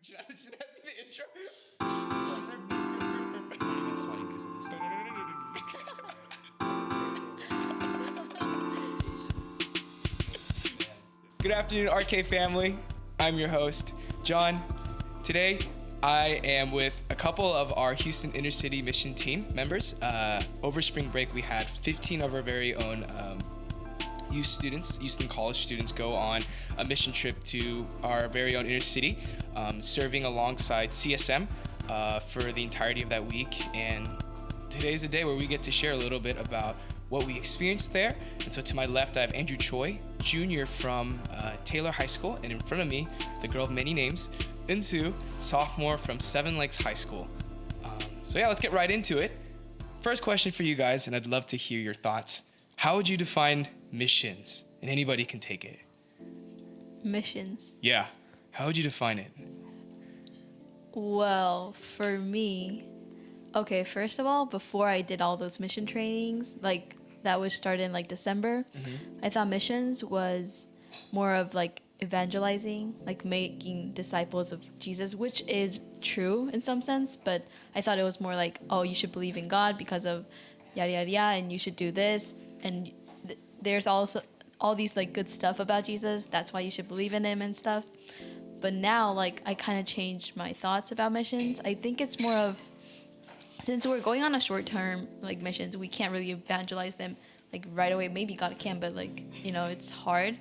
Should that be the intro? That's funny because of this. Good afternoon, Arche family. I'm your host, John. Today, I am with a couple of our Houston Inner City Mission Team members. Over spring break, we had 15 of our very own youth students, Houston college students, go on a mission trip to our very own inner city, serving alongside CSM for the entirety of that week. And today's the day where we get to share a little bit about what we experienced there. And so to my left, I have Andrew Choi, Jr. from Taylor High School, and in front of me, the girl of many names, Insu, sophomore from Seven Lakes High School. So yeah, let's get right into it. First question for you guys, and I'd love to hear your thoughts. How would you define missions? And anybody can take it. Missions. Yeah. How would you define it? Well, for me, okay, first of all, before I did all those mission trainings, like that was started in like December, I thought missions was more of like evangelizing, like making disciples of Jesus, which is true in some sense, but I thought it was more like, oh, you should believe in God because of yada yada yada, and you should do this, and there's also all these like good stuff about Jesus, that's why you should believe in him and stuff. But now, like, I kind of changed my thoughts about missions. I think it's more of, since we're going on a short-term like missions, we can't really evangelize them like right away. Maybe God can, but like, you know, it's hard.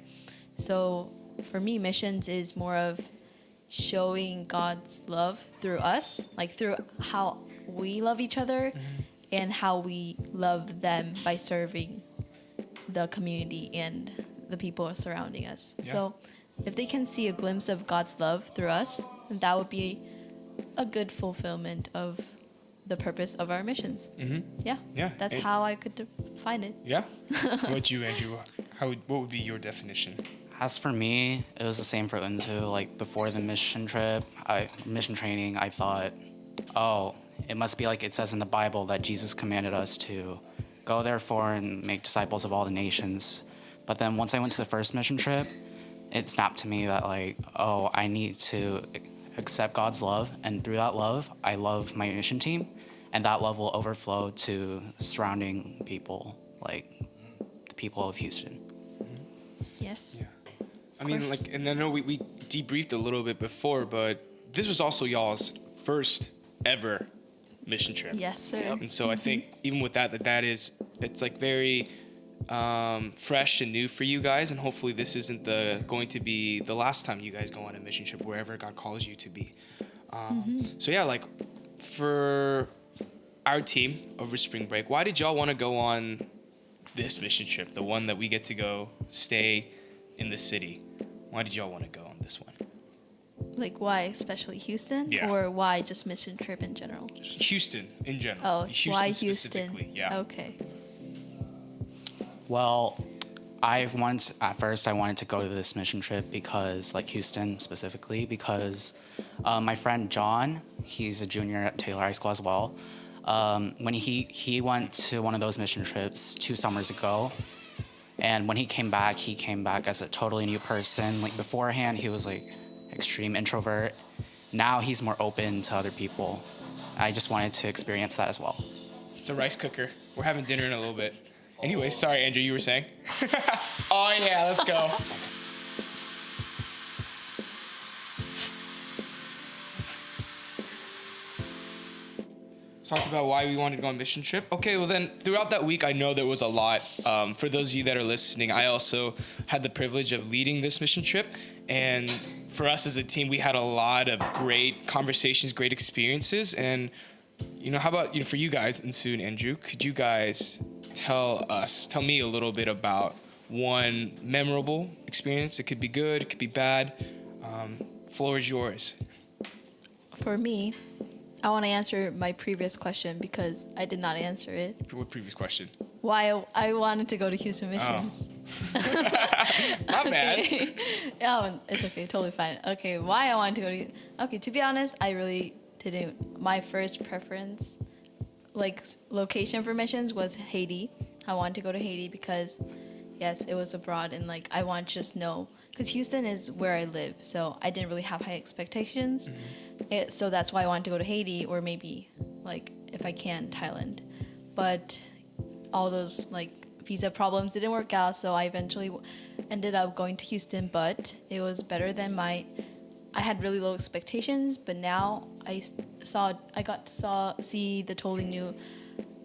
So for me, missions is more of showing God's love through us, like through how we love each other and how we love them by serving the community and the people surrounding us. Yeah. So if they can see a glimpse of God's love through us, then that would be a good fulfillment of the purpose of our missions. Yeah. Yeah. That's how I could define it. Yeah. What about you, Andrew? What would be your definition? As for me, it was the same for Linzu. Like before the mission training, I thought, oh, it must be like it says in the Bible that Jesus commanded us to go therefore and make disciples of all the nations. But then once I went to the first mission trip, it snapped to me that like, oh, I need to accept God's love, and through that love, I love my mission team, and that love will overflow to surrounding people, like the people of Houston. Yes. Yeah. I mean, like, and I know we debriefed a little bit before, but this was also y'all's first ever mission trip. Yes, sir. And so I think even with that is, it's like very fresh and new for you guys, and hopefully this isn't going to be the last time you guys go on a mission trip wherever God calls you to be. So yeah, like for our team over spring break, why did y'all want to go on this mission trip, the one that we get to go stay in the city? Why did y'all want to go on this one? Like why especially Houston? Yeah. Or why just mission trip in general? Houston in general. Oh, why Houston? Specifically, yeah. Okay. Well, at first I wanted to go to this mission trip because, like Houston specifically, because my friend John, he's a junior at Taylor High School as well. When he went to one of those mission trips 2 summers ago, and when he came back as a totally new person. Like beforehand, he was like extreme introvert. Now he's more open to other people. I just wanted to experience that as well. It's a rice cooker. We're having dinner in a little bit. Anyway, sorry, Andrew, you were saying? Oh, yeah, let's go. Talked about why we wanted to go on mission trip. Okay, well then, throughout that week, I know there was a lot. For those of you that are listening, I also had the privilege of leading this mission trip. And for us as a team, we had a lot of great conversations, great experiences. And, how about, for you guys, and soon, Andrew, could you guys tell me a little bit about one memorable experience? It could be good, it could be bad. Floor is yours. For me, I want to answer my previous question because I did not answer it. What previous question? Why I wanted to go to Houston missions. Not bad. Okay. Oh, it's okay, totally fine. Okay, why I wanted to go to... Okay, to be honest, I really didn't... My first preference, like, location for missions was Haiti. I wanted to go to Haiti because, yes, it was abroad, and, like, I wanted to just know because Houston is where I live, so I didn't really have high expectations. So that's why I wanted to go to Haiti, or maybe like if I can Thailand. But all those like visa problems didn't work out, so I eventually ended up going to Houston. But it was better than I had really low expectations, but now I got to see the totally new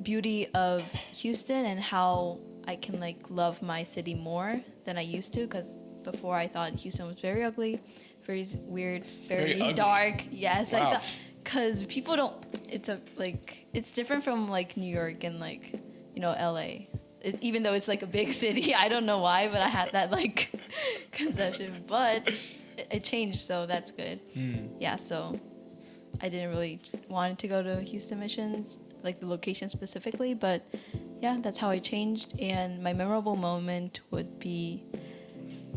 beauty of Houston and how I can like love my city more than I used to, because before I thought Houston was very ugly, very weird, very dark. Yes, wow. I thought, because people don't. It's different from like New York and like, you know, LA. Even though it's like a big city, I don't know why, but I had that like conception. But it changed, so that's good. Yeah, so I didn't really want to go to Houston missions, like the location specifically, but yeah, that's how I changed. And my memorable moment would be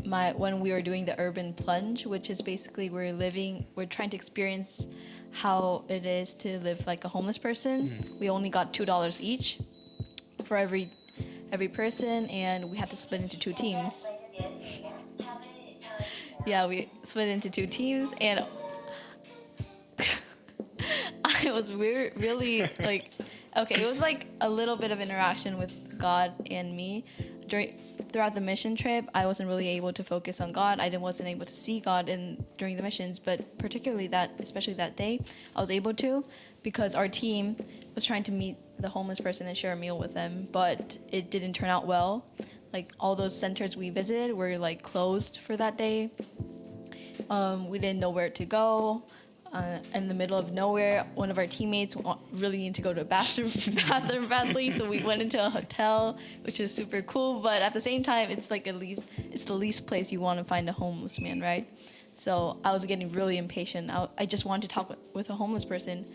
when we were doing the urban plunge, which is basically we're trying to experience how it is to live like a homeless person. We only got $2 each for every person, and we had to split into 2 teams. Yeah, we split into 2 teams, and I was really like, okay, it was like a little bit of interaction with God and me. Throughout the mission trip, I wasn't really able to focus on God. I wasn't able to see God during the missions, but particularly especially that day, I was able to, because our team was trying to meet the homeless person and share a meal with them, but it didn't turn out well. Like all those centers we visited were like closed for that day. We didn't know where to go. In the middle of nowhere, one of our teammates really needed to go to a bathroom badly, so we went into a hotel, which is super cool. But at the same time, it's the least place you want to find a homeless man, right? So I was getting really impatient. I just wanted to talk with a homeless person,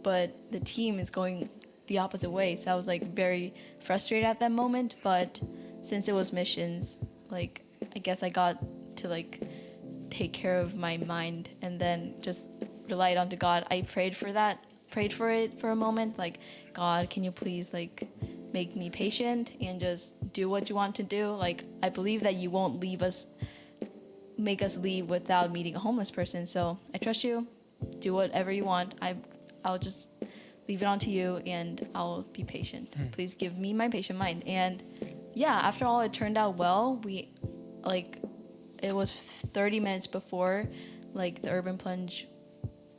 but the team is going the opposite way. So I was like very frustrated at that moment. But since it was missions, like I guess I got to like take care of my mind and then just relied onto God. I prayed for it for a moment, like, God, can you please like make me patient and just do what you want to do? Like, I believe that you won't make us leave without meeting a homeless person. So I trust you. Do whatever you want. I'll just leave it on to you, and I'll be patient. Please give me my patient mind. And yeah, after all, it turned out well. It was 30 minutes before like the urban plunge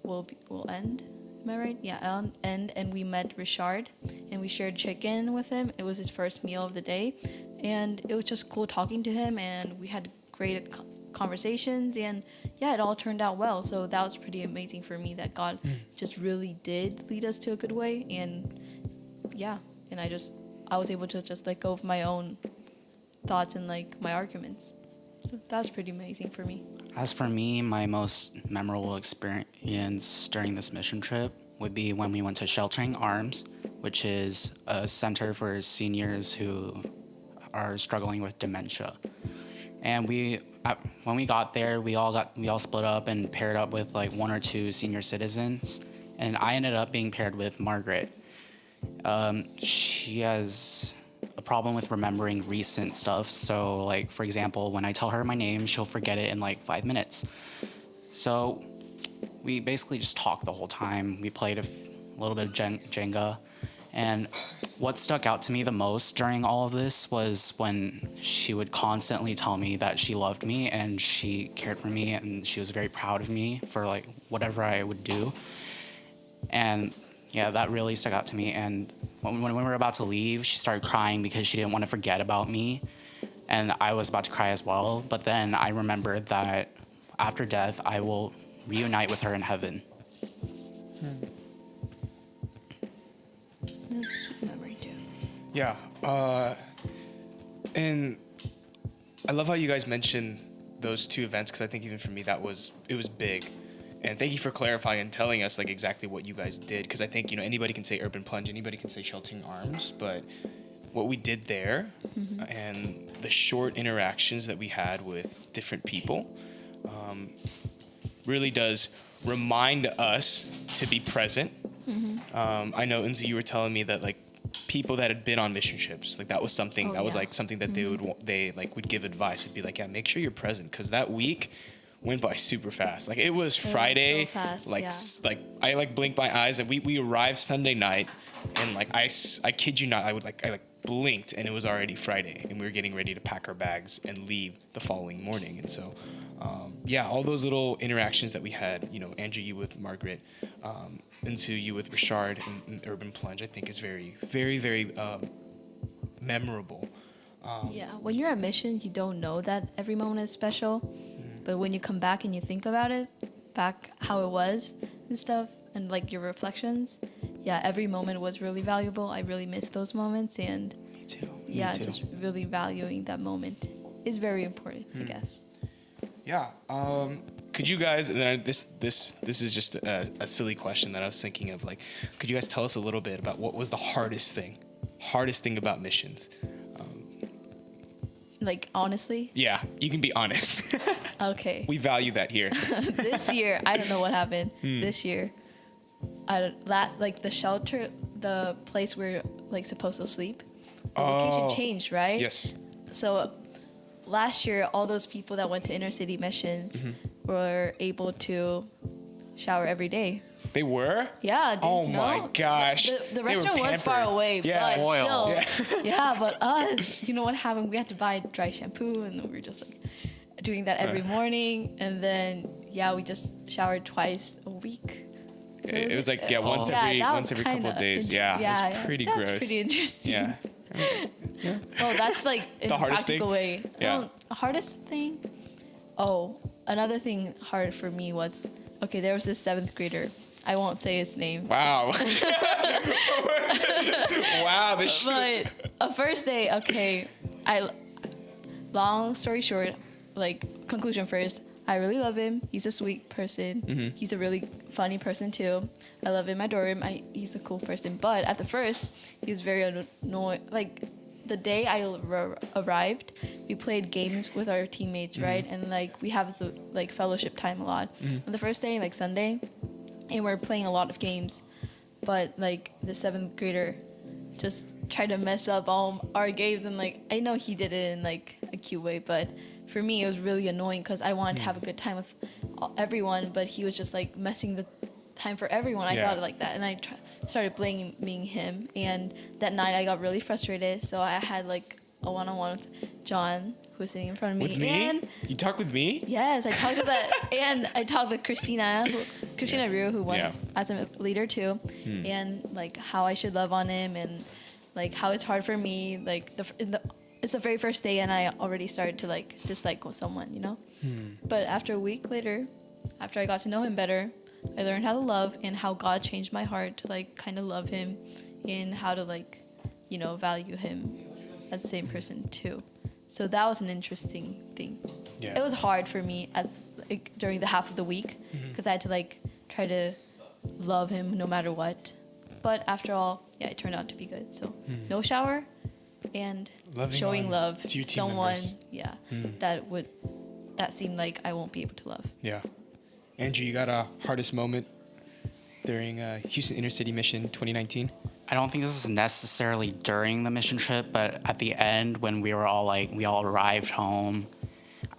will end. Am I right? Yeah, it'll end. And we met Richard, and we shared chicken with him. It was his first meal of the day, and it was just cool talking to him, and we had great conversations, and yeah, it all turned out well. So that was pretty amazing for me, that God just really did lead us to a good way. And yeah, and I was able to just let go of my own thoughts and like my arguments. So that was pretty amazing for me. As for me, my most memorable experience during this mission trip would be when we went to Sheltering Arms, which is a center for seniors who are struggling with dementia. And when we got there, we all split up and paired up with like 1 or 2 senior citizens, and I ended up being paired with Margaret. She has a problem with remembering recent stuff. So like, for example, when I tell her my name, she'll forget it in like 5 minutes. So we basically just talked the whole time. We played a little bit of Jenga. And what stuck out to me the most during all of this was when she would constantly tell me that she loved me and she cared for me and she was very proud of me for like whatever I would do. And yeah, that really stuck out to me. And when we were about to leave, she started crying because she didn't want to forget about me. And I was about to cry as well. But then I remembered that after death, I will reunite with her in heaven. That's a sweet memory too. Yeah. And I love how you guys mentioned those 2 events, because I think even for me it was big. And thank you for clarifying and telling us like exactly what you guys did, because I think, you know, anybody can say urban plunge, anybody can say Sheltering Arms, but what we did there and the short interactions that we had with different people really does remind us to be present. I know, Unzi, you were telling me that like people that had been on mission trips. Like that was something that was yeah. like something that they would give advice. Would be like, yeah, make sure you're present, because that week went by super fast. Like it was Friday, so fast, like yeah. like I like blinked my eyes, and we arrived Sunday night, and like I kid you not, I blinked and it was already Friday, and we were getting ready to pack our bags and leave the following morning. And so all those little interactions that we had, Andrew, you with Margaret, into you with Richard and Urban Plunge, I think is very, very, very memorable. When you're at mission, you don't know that every moment is special, but when you come back and you think about it, back how it was and stuff, and like your reflections, every moment was really valuable. I really miss those moments, and Me too. just really valuing that moment is very important, I guess. Yeah. Could you guys, and this is just a silly question that I was thinking of, like, could you guys tell us a little bit about what was the hardest thing about missions? Like, honestly? Yeah, you can be honest. Okay. We value that here. This year, I don't know what happened. This year, the shelter, the place we're like supposed to sleep, the location changed, right? Yes. So last year, all those people that went to inner city missions were able to shower every day. They were? Yeah. Didn't you know? My gosh. The restaurant was far away, but oil. still. But us, you know what happened? We had to buy dry shampoo, and we were just like doing that every morning. And then, we just showered twice a week. It was like, once every couple of days. Yeah, it was pretty gross. That's pretty interesting. Yeah. Oh, that's like in The a hardest practical thing? way. Yeah. Well, hardest thing? Oh, another thing hard for me was, there was this 7th grader. I won't say his name. Wow. Wow. But a first day, long story short, like conclusion first, I really love him. He's a sweet person. He's a really funny person too. I love him. I adore him. He's a cool person. But at the first, he was very annoying. Like the day I arrived, we played games with our teammates, right? And like we have the like fellowship time a lot. On the first day, like Sunday, and we're playing a lot of games. But like the 7th grader just tried to mess up all our games, and like I know he did it in like a cute way, but for me it was really annoying because I wanted to have a good time with everyone, but he was just like messing the time for everyone. I thought like that, and I started blaming him, and that night I got really frustrated, so I had like a one-on-one with John, who was sitting in front of me. With me? And you talk with me? yes, I talked to that, and I talked with Christina Ryu, who won as a leader too, and like how I should love on him, and like how it's hard for me, like it's the very first day, and I already started to like dislike someone, But after a week later, after I got to know him better, I learned how to love, and how God changed my heart to like kind of love him, and how to like, value him as the same person too. So that was an interesting thing. Yeah. It was hard for me during the half of the week, because I had to like try to love him no matter what. But after all, it turned out to be good. So no shower, and showing love to your team someone, members. that seemed like I won't be able to love. Yeah. Andrew, you got a hardest moment during Houston Inner City Mission 2019? I don't think this is necessarily during the mission trip, but at the end when we all arrived home,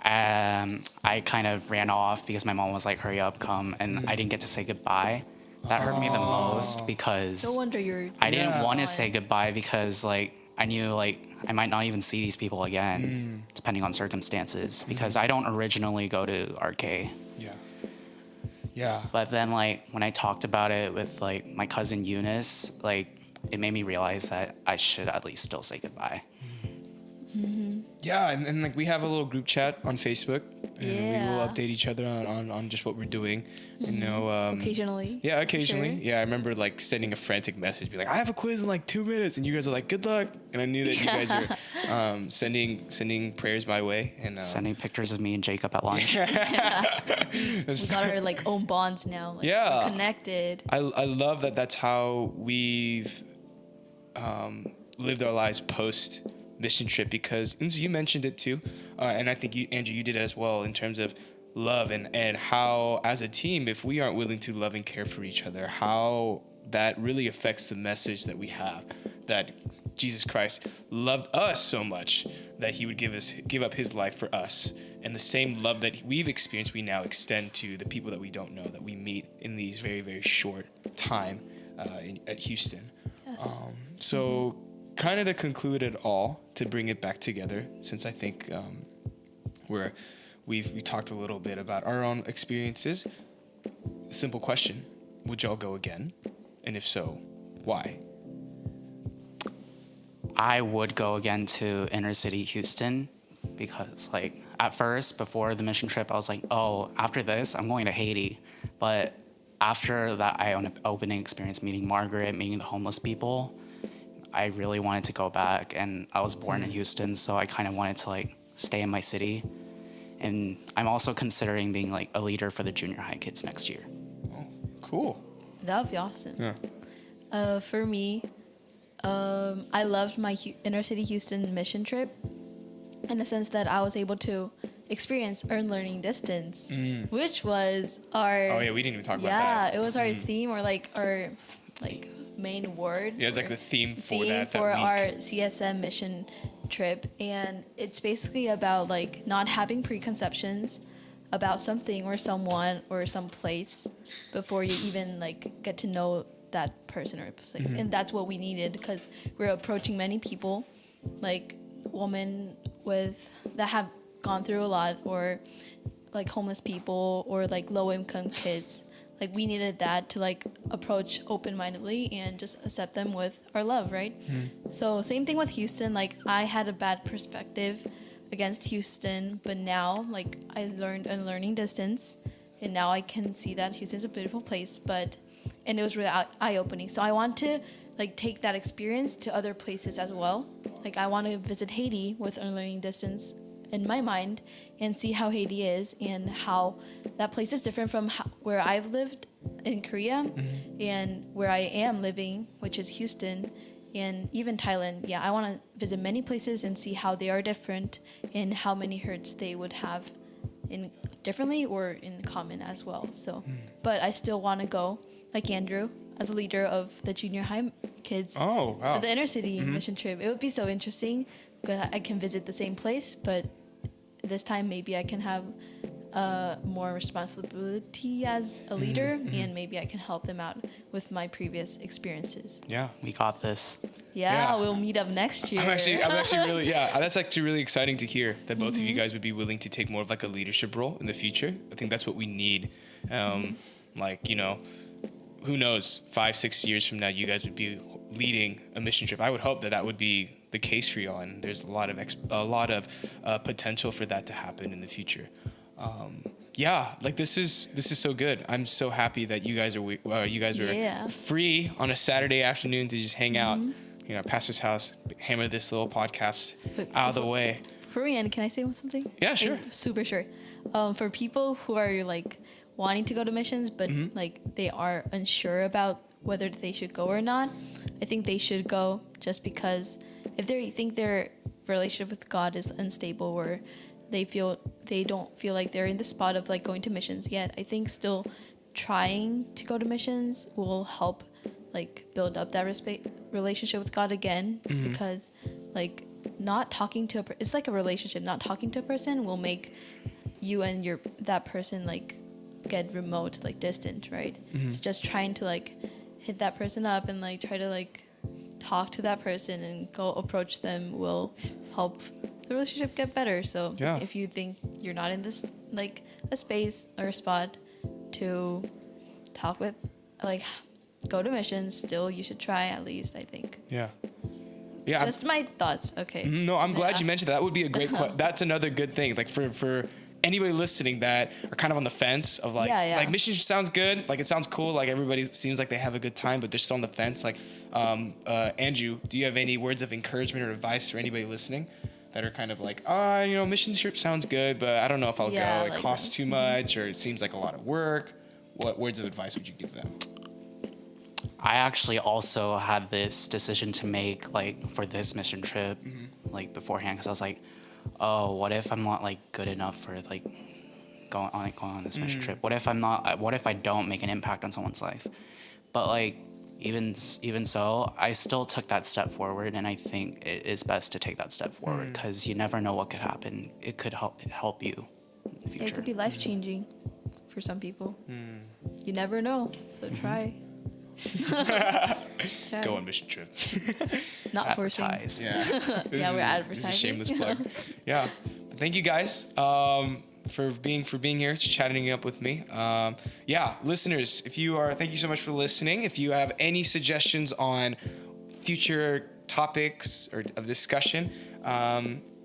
I kind of ran off because my mom was like, hurry up, come, and I didn't get to say goodbye. That hurt me the most because No wonder I didn't want to say goodbye, because like I knew like I might not even see these people again, depending on circumstances, because I don't originally go to Arche. Yeah. But then like when I talked about it with like my cousin Eunice, like it made me realize that I should at least still say goodbye. Yeah, and like we have a little group chat on Facebook, and we will update each other on just what we're doing. Occasionally. Yeah, occasionally. Sure. Yeah, I remember like sending a frantic message, be like, I have a quiz in like 2 minutes, and you guys are like, good luck. And I knew that you guys were sending prayers my way, and sending pictures of me and Jacob at lunch. We got our like own bonds now. Like, we're connected. I love that. That's how we've lived our lives post mission trip, because you mentioned it too, and I think Andrew, you did it as well, in terms of love and how as a team, if we aren't willing to love and care for each other, how that really affects the message that we have that Jesus Christ loved us so much that he would give up his life for us. And the same love that we've experienced, we now extend to the people that we don't know, that we meet in these very, very short time at Houston. Yes. So kind of to conclude it all, to bring it back together, since I think we talked a little bit about our own experiences. Simple question: would y'all go again? And if so, why? I would go again to inner city Houston because, like, at first, before the mission trip, I was like, oh, after this, I'm going to Haiti. But after that eye-opening experience, meeting Margaret, meeting the homeless people, I really wanted to go back. And I was born in Houston, so I kind of wanted to, like, stay in my city. And I'm also considering being, like, a leader for the junior high kids next year. Oh, cool. That would be awesome. Yeah. For me, I loved my inner city Houston mission trip in the sense that I was able to experience earned learning distance, which was our... Oh, yeah, we didn't even talk about that. Yeah, it was our theme, or like our main word. Yeah, it's like the theme for that for week. our CSM mission trip. And it's basically about like not having preconceptions about something or someone or some place before you even like get to know that person or place. And that's what we needed, because we're approaching many people, like women that have gone through a lot, or like homeless people, or like low income kids. Like we needed that to like approach open-mindedly and just accept them with our love, right? So same thing with Houston. Like I had a bad perspective against Houston, but now like I learned a learning distance, and now I can see that Houston's a beautiful place. And it was really eye-opening. So I want to like take that experience to other places as well. Like I want to visit Haiti with a learning distance in my mind and see how Haiti is and how that place is different from where I've lived in Korea and where I am living, which is Houston, and even Thailand. Yeah, I want to visit many places and see how they are different and how many hurts they would have in differently or in common as well. So, but I still want to go, like Andrew, as a leader of the junior high kids. Oh, wow. For the inner city mission trip. It would be so interesting because I can visit the same place, but this time maybe I can have more responsibility as a leader, and maybe I can help them out with my previous experiences. Yeah. We got this. Yeah, Yeah. we'll meet up next year. I'm actually really, that's actually really exciting to hear that both of you guys would be willing to take more of like a leadership role in the future. I think that's what we need. Like, you know, who knows, 5-6 years from now, you guys would be leading a mission trip. I would hope that would be the case for y'all, and there's a lot of potential for that to happen in the future. Like this is so good. I'm so happy that you guys are free on a Saturday afternoon to just hang out, you know, at Pastor's house, hammer this little podcast out of the way. For Rianne, can I say something? Yeah, sure. Like, super sure. For people who are like wanting to go to missions, but like they are unsure about whether they should go or not, I think they should go, just because if they think their relationship with God is unstable, or they don't feel like they're in the spot of like going to missions yet, I think still trying to go to missions will help like build up that relationship with God again, because like not talking to it's like a relationship. Not talking to a person will make you and that person like get remote, like distant, right? So just trying to like hit that person up and like try to like talk to that person and go approach them will help the relationship get better. So if you think you're not in this like a space or a spot to talk with, like go to missions, still you should try at least, I think. Yeah. Just my thoughts. Okay. No, I'm glad you mentioned that. That would be a great that's another good thing. Like for anybody listening that are kind of on the fence of like, like mission sounds good. Like it sounds cool. Like everybody seems like they have a good time, but they're still on the fence. Like, Andrew, do you have any words of encouragement or advice for anybody listening that are kind of like, you know, mission trip sounds good, but I don't know if I'll go. It costs too much, or it seems like a lot of work. What words of advice would you give them? I actually also had this decision to make, like, for this mission trip, like, beforehand, because I was like, oh, what if I'm not, like, good enough for, like, going on this mission trip? What if I don't make an impact on someone's life? But, like, even so, I still took that step forward, and I think it is best to take that step forward because you never know what could happen. It could help you in the future. It could be life changing for some people. You never know, so try. Try. Go on mission trip. Not forcing. Advertise. Yeah. Yeah, we're advertising. This is a shameless plug. Yeah. But thank you guys for being here, chatting up with me. Yeah, listeners, thank you so much for listening. If you have any suggestions on future topics or of discussion,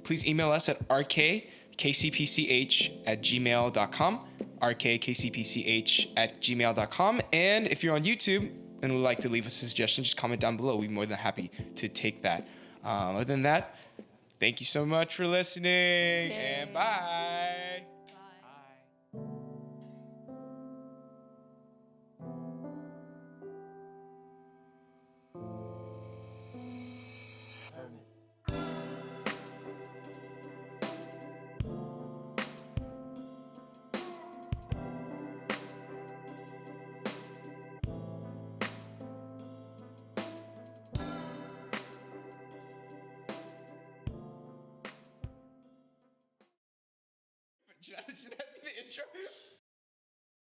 please email us at rkkcpch@gmail.com, rkkcpch@gmail.com. And if you're on YouTube and would like to leave us a suggestion, just comment down below. We'd be more than happy to take that. Other than that, thank you so much for listening, and bye. Should that be the intro?